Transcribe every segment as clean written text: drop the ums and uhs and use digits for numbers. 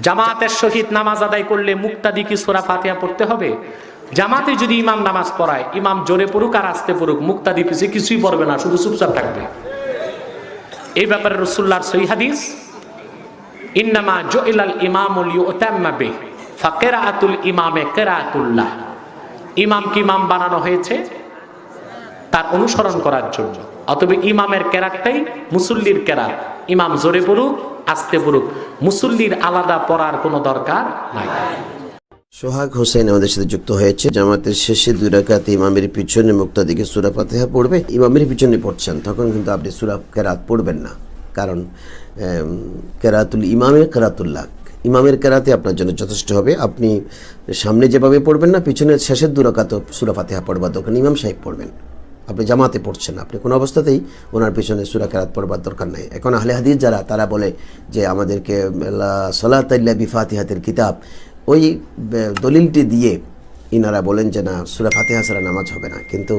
জামাতের সহিত নামাজ আদায় করলে মুক্তাদি কি সূরা ফাতিহা পড়তে হবে? জামাতে যদি ইমাম নামাজ পড়ায়, ইমাম জোরে পড়ুক আর আস্তে পড়ুক, মুক্তাদি পিছে কিছুই পড়বে না, শুধু চুপচাপ থাকবে। এই ব্যাপারে রাসূলুল্লাহর সহিহ হাদিস, ইন্নামা জুইলাল ইমামু লিউতাম্মা বিহি ফাকিরাতুল ইমামে কিরাতুল্লাহ। ইমামকে ইমাম বানানো হয়েছে তার অনুসরণ করার জন্য, অতএব ইমামের কেরাতটাই মুসল্লির কেরাত। ইমাম জোরে পড়ুক আস্তে পড়ুক, মুসল্লির আলাদা পড়ার কোনো দরকার নাই। সোহাগ হোসেন আমাদের সাথে যুক্ত হয়েছে। জামাতের শেষে 2 রাকাত ইমামের পিছনে মুক্তাদিকে সূরা ফাতিহা পড়বে, ইমামের পিছনে পড়ছেন, তখন কিন্তু আপনি সূরা কেরাত পড়বেন না, কারণ কেরাতুল ইমামে কেরাতুল্লাহ, ইমামের কেরাতে আপনার জন্য যথেষ্ট হবে। আপনি সামনে যেভাবে পড়বেন না, পিছনে শেষের 2 রাকাত সূরা ফাতিহা পড়বার দরকার, ইমাম সাহেব পড়বেন। আপনি জামাতে পড়ছেন, আপনি কোনো অবস্থাতেই ওনার পিছনে সূরা কেরাত পড়বার দরকার নাই। এখন আহলে হাদিস যারা, তারা বলে যে আমাদেরকে লা সালাতা ইল্লা বিফাতিহাতিল কিতাব, ওই দলিলটি দিয়ে ইনারা বলেন যে না, সূরা ফাতিহা ছাড়া নামাজ হবে না। কিন্তু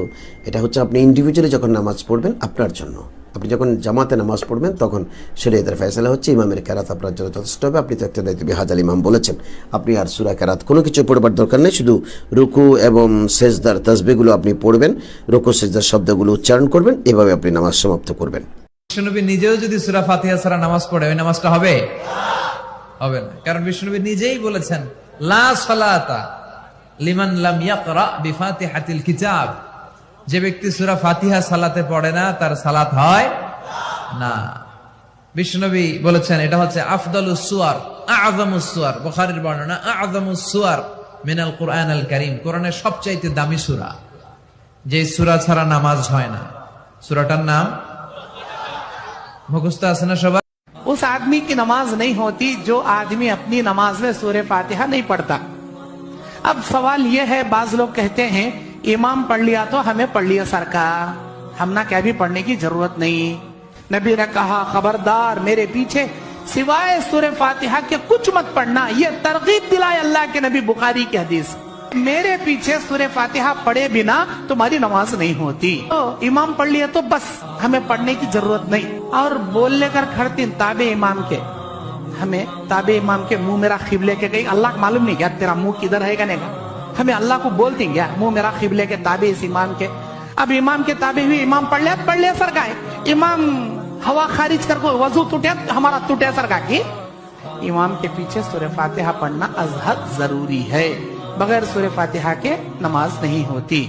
এটা হচ্ছে আপনি ইন্ডিভিজুয়ালি যখন নামাজ পড়বেন আপনার জন্য, আপনি যখন জামাতে নামাজ পড়বেন তখন শরীয়তের ফয়সালা হচ্ছে ইমামের কেরাত আপনার জন্য যথেষ্ট হবে। আপনি তো ইক্তেদাই বিহাজাল ইমাম বলেছেন, আপনি আর সূরা কেরাত কোনো কিছু পড়বার দরকার নেই, শুধু রুকু এবং সেজদার তাসবিহগুলো আপনি পড়বেন, রুকু সেজদার শব্দগুলো উচ্চারণ করবেন, এভাবে আপনি নামাজ সমাপ্ত করবেন। বিশ্বনবী নিজেও যদি সূরা ফাতিহা ছাড়া নামাজ পড়ে, ওই নামাজটা হবে হবে না, কারণ বিশ্বনবী নিজেই বলেছেন লা সালাতা লিমান লাম ইয়াকরা বিফাতিহাতিল কিতাব, যে ব্যক্তি সূরা ফাতিহা সালাতে পড়ে না তার সালাত হয় না। বিশ্বনবী বলেছেন এটা হচ্ছে আফদালুস সুয়ার আযমুস সুয়ার, বুখারীর বর্ণনা, আযমুস সুয়ার মিনাল কুরআনিল কারীম, কোরআনের সবচাইতে দামি সূরা। যে সূরা ছাড়া নামাজ হয় না, সূরাটার নাম মুখস্থ আছে না সবার? उस आदमी की नमाज नहीं होती जो आदमी अपनी नमाज में सूरह फातिहा नहीं पढ़ता। अब सवाल यह है, बाज लोग कहते हैं इमाम पढ़ लिया तो हमें पढ़ लिया सरकार, हम ना क्या भी पढ़ने की जरूरत नहीं। नबी ने कहा खबरदार मेरे पीछे सिवाय सूरह फातिहा के कुछ मत पढ़ना, ये तरगीब दिलाए अल्लाह के नबी, बुखारी की हदीस। मेरे पीछे सूरह फातिहा पढ़े बिना तुम्हारी नमाज नहीं होती। तो इमाम पढ़ लिया तो बस, हमें पढ़ने की जरूरत नहीं। और बोल लेकर खड़ती ताबे इमाम के, हमें ताबे इमाम के मुंह मेरा खिबले के गई, अल्लाह को मालूम नहीं क्या तेरा मुंह किधर है का नहीं, हमें अल्लाह को बोलती क्या मुंह मेरा खिबले के ताबे इस इमाम के। अब इमाम के ताबे हुई, इमाम पढ़ लिया सर का, इमाम हवा खारिज कर वजू टूटे हमारा टूटे सर का की। इमाम के पीछे सूरह फातिहा पढ़ना अजहद जरूरी है, बगैर सूरह फातिहा के नमाज नहीं होती।